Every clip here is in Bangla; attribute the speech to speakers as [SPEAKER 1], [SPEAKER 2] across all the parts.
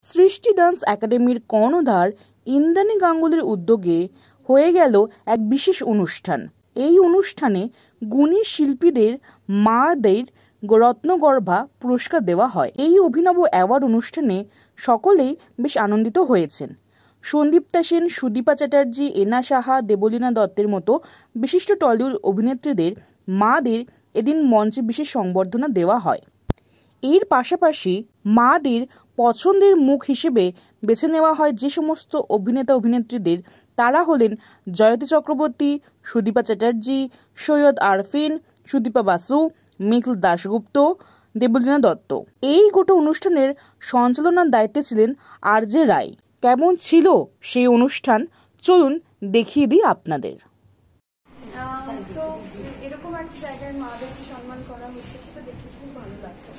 [SPEAKER 1] সৃষ্টি ডান্স একাডেমির কর্ণধার ইন্দ্রাণী গাঙ্গুলির উদ্যোগে হয়ে গেল এক বিশেষ অনুষ্ঠান। এই অনুষ্ঠানে গুণী শিল্পীদের মাদের রত্নগর্ভা পুরস্কার দেওয়া হয়। এই অভিনব অ্যাওয়ার্ড অনুষ্ঠানে সকলেই বেশ আনন্দিত হয়েছেন। সন্দীপ্তা সেন, সুদীপা চ্যাটার্জি, এনা সাহা, দেবলীনা দত্তের মতো বিশিষ্ট টলিউড অভিনেত্রীদের মাদের এদিন মঞ্চে বিশেষ সংবর্ধনা দেওয়া হয়। এর পাশাপাশি মাদের পছন্দের মুখ হিসেবে বেছে নেওয়া হয় যে সমস্ত অভিনেতা অভিনেত্রীদের, তারা হলেন জয়তী চক্রবর্তী, সুদীপা চ্যাটার্জি, সৈয়দ আরফিন, সুদীপা বাসু, মিথিল দাশগুপ্ত, দেবলীনা দত্ত। এই গোটা অনুষ্ঠানের সঞ্চালনার দায়িত্বে ছিলেন আর.জে. রায়। কেমন ছিল সেই অনুষ্ঠান, চলুন দেখিয়ে দিই আপনাদের।
[SPEAKER 2] এরকম একটা জায়গায় মাদেরকে সম্মান করা হচ্ছে, সেটা দেখে খুব ভালো লাগছে।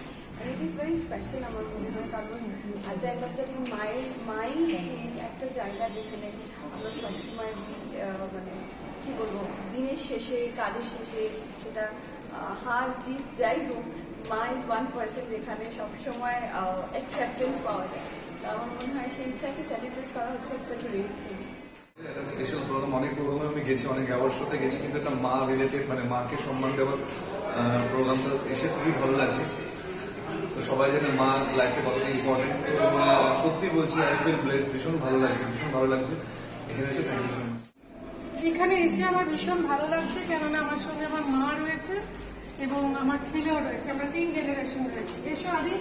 [SPEAKER 2] ইট ইজ ভেরি স্পেশাল আমার মনে হয়, কারণ at the end of the day my একটা জায়গা যেখানে আমরা সবসময় মানে কি বলবো, দিনের শেষে, কাজের শেষে, সেটা হার জিত যাই হোক, মাই 1% যেখানে সবসময় অ্যাকসেপ্টেন্স পাওয়া যায়। আমার মনে হয় সেইটাকে সেলিব্রেট করা হচ্ছে। It's a great thing.
[SPEAKER 3] একটা স্পেশাল প্রোগ্রাম, অনেক প্রোগ্রামে আমি গেছি, অনেক অ্যাওয়ার্ড শোতে গেছি, কিন্তু একটা মা রিলেটেড মানে মাকে সম্মান দেওয়ার প্রোগ্রামটা এসে খুবই ভালো লাগছে। তো সবাই জানে মা লাইফে কতটা ইম্পর্টেন্ট। তো সত্যি বলছি, আই ফিল ব্লেসড, ভীষণ ভালো লাগছে, ভীষণ ভালো লাগছে এখানে এসে। Thank you so much.
[SPEAKER 4] এখানে এসে আমার ভীষণ ভালো লাগছে, কেননা আমার সঙ্গে আমার মা রয়েছে এবং আমার ছেলেও রয়েছে, আমরা 3 জেনারেশন রয়েছে। এসো আদি,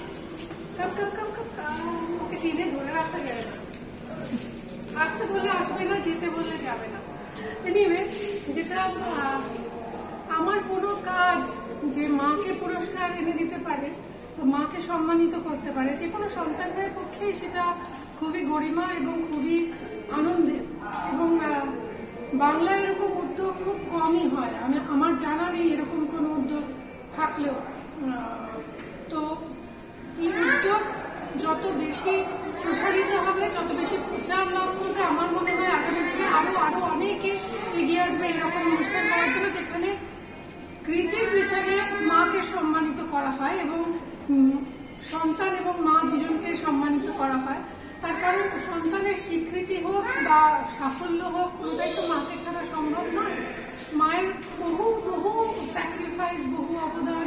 [SPEAKER 4] ওকে টিনে ধরে রাখা যায় না, আসতে বললে আসবে না, যেতে বললে যাবে না। এনিওয়ে, যেটা আমার কোনো কাজ যে মাকে পুরস্কার এনে দিতে পারে, মাকে সম্মানিত করতে পারে, যে কোনো সন্তানের পক্ষেই সেটা খুবই গরিমার এবং খুবই আনন্দের। এবং বাংলায় এরকম উদ্যোগ খুব কমই হয়, আমার জানা নেই এরকম কোনো উদ্যোগ থাকলেও। তো এই উদ্যোগ যত বেশি প্রসারিত হবে, যত বেশি প্রচার লাভ করবে, আমার মনে হয় আগামী দিনে আরো অনেকে এগিয়ে আসবে এরকম অনুষ্ঠান করার জন্য, যেখানে কৃতির বিচারে মাকে সম্মানিত করা হয় এবং সন্তান এবং মা দুজনকে সম্মানিত করা হয়। তার কারণ সন্তানের স্বীকৃতি হোক বা সাফল্য হোক, কোনোটাই তো মাকে ছাড়া সম্ভব নয়। মায়ের বহু বহু স্যাক্রিফাইস, বহু অবদান,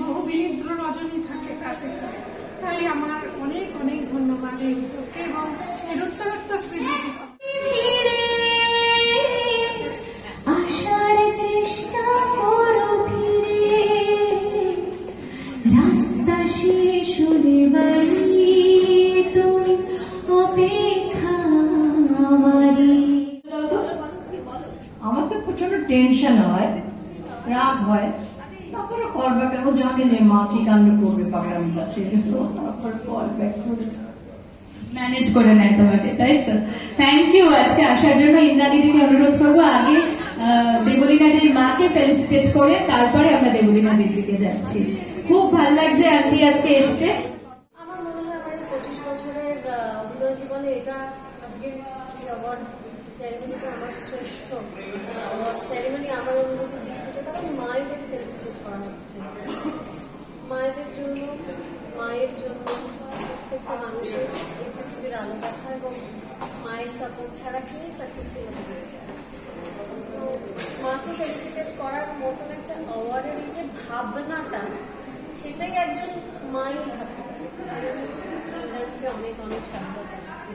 [SPEAKER 4] বহু বিনিদ্র রজনী থাকে তার পেছনে। তাই আমার অনেক অনেক ধন্যবাদ এই উদ্যোগকে এবং এর উত্তরোত্তর স্বীকৃতি।
[SPEAKER 5] আসার চেষ্টা করো ফিরে, রাস্তা শেষ হলে বাড়ি, তুমি অপেক্ষা আমারই।
[SPEAKER 6] আমার তো প্রচন্ড টেনশন হয়, রাগ হয়, তারপরে কল ব্যাক। ও জানে যে মা কি কান্ড করবে পাগলামিটা, সেজন্য তারপরে কল ব্যাক করে
[SPEAKER 7] ম্যানেজ করে নেয় তোমাকে, তাই তো? থ্যাংক ইউ আজকে আসার জন্য। ইন্দ্রাণীদিকে অনুরোধ করবো আগে দেবলীনাদির মাকে ফেলিসিটেট করে তারপরে আমরা দেবলীনাদির দিকে যাচ্ছি। খুব ভালো লাগছে আন্টি আজকে এসছে।
[SPEAKER 8] আমার মনে হয় আমার 25 বছরের অভিনয় জীবনে এটা আজকে অ্যাওয়ার্ড সেরেমনিটা আমার শ্রেষ্ঠ অ্যাওয়ার্ড সেরেমনি। আমার অনুভূতির দিক থেকে তখন মায়েদের ফেলিসিটেট করা হচ্ছে। মায়েদের জন্য, মায়ের জন্য প্রত্যেকটা মানুষের এই পৃথিবীর আলো দেখা এবং মায়ের সাপোর্ট ছাড়া কেউ সাকসেসফুল হতে পেরেছে। তো মাকে ফেলিসিটেট করার মতন একটা অ্যাওয়ার্ডের এই যে ভাবনাটা, সেটাই একজন মাই ভাবে। ইন্দ্রাণীকে অনেক অনেক সাধুবাদ জানাচ্ছি।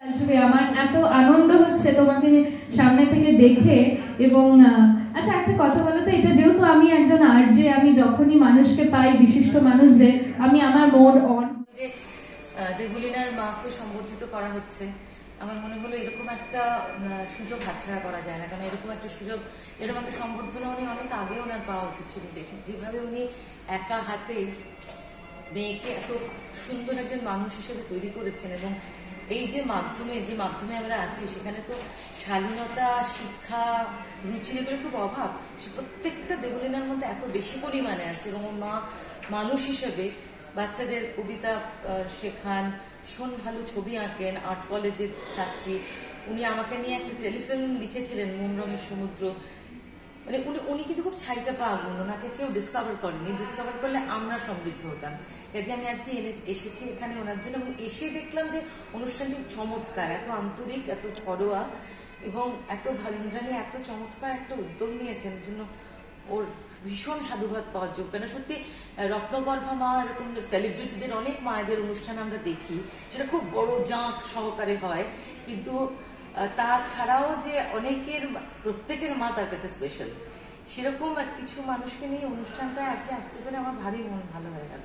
[SPEAKER 7] আসলে আমার এত আনন্দ হচ্ছে তোমাকে সামনে থেকে দেখে। এবং আচ্ছা, একটা কথা বলো তো, এটা যেহেতু আমি একজন আর.জে, আমি যখনই মানুষকে পাই, বিশিষ্ট মানুষদের, আমি আমার মোড অন।
[SPEAKER 9] দেবলীনার মাকে সংবর্ধিত করা হচ্ছে, আমার মনে হলো এরকম একটা সুযোগ হাতছাড়া করা যায় না। কারণ এরকম একটা সুযোগ, এরকম একটা সংবর্ধনা উনি অনেক আগে ওনার পাওয়া উচিত ছিল। যেভাবে উনি একা হাতে মেয়েকে এত সুন্দর একজন মানুষ হিসেবে তৈরি করেছেন, এবং এই যে মাধ্যমে আমরা আছি, সেখানে তো শালীনতা, শিক্ষা, রুচি, এগুলো খুব অভাব। সে প্রত্যেকটা দেবলীনার মধ্যে এত বেশি পরিমাণে আছে। এবং ওর মা মানুষ হিসেবে বাচ্চাদের কবিতা শেখান, ভীষণ ভালো ছবি আঁকেন, আর্ট কলেজের ছাত্রী। উনি আমাকে নিয়ে একটা টেলিফিল্ম লিখেছিলেন, মন রঙের সমুদ্র। মানে উনি কিন্তু খুব ছাইচাপা আগুন, ওনাকে কেউ ডিসকভার করেনি, ডিসকভার করলে আমরা সমৃদ্ধ হতাম। কাজে আমি আজকে এসেছি এখানে ওনার জন্য, এবং এসে দেখলাম যে অনুষ্ঠানটি চমৎকার, এত আন্তরিক, এত ঘরোয়া, এবং এত ভালো। ইন্দ্রাণী এত চমৎকার একটা উদ্যোগ নিয়েছেন, এর জন্য ওর ভীষণ সাধুবাদ পাওয়ার যোগ্য। কেন সত্যি রত্নগর্ভা মা, এরকম সেলিব্রিটিদের অনেক মায়েদের অনুষ্ঠান আমরা দেখি, সেটা খুব বড় জাঁক সহকারে হয়, কিন্তু তাছাড়াও যে প্রত্যেকের মা তার কাছে স্পেশাল, সেরকম কিছু মানুষকে নিয়ে অনুষ্ঠানটা আজকে আসতে পেরে আমার ভারী মন ভালো হয়ে গেল,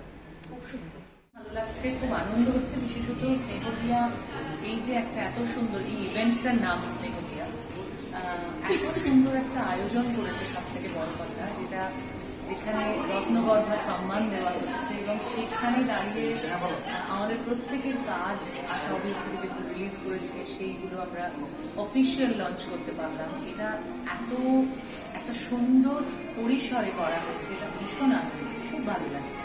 [SPEAKER 9] খুব সুন্দর
[SPEAKER 10] ভালো লাগছে, খুব আনন্দ হচ্ছে। বিশেষত স্নেহদিয়া, এই যে একটা এত সুন্দর এই ইভেন্টটার নাম স্নেহদিয়া, এত সুন্দর একটা আয়োজন করেছে, সব থেকে বড় কথা যেখানে রত্নগর্ভা সম্মান দেওয়া হচ্ছে, এবং সেখানে দাঁড়িয়ে আমাদের প্রত্যেকের কাজ আশা অভিযোগ থেকে যেগুলো রিলিজ করেছে সেইগুলো আমরা অফিসিয়াল লঞ্চ করতে পারলাম। এটা এত একটা সুন্দর পরিসরে করা হচ্ছে, এটা ভীষণ আনন্দ, খুব ভালো লাগছে।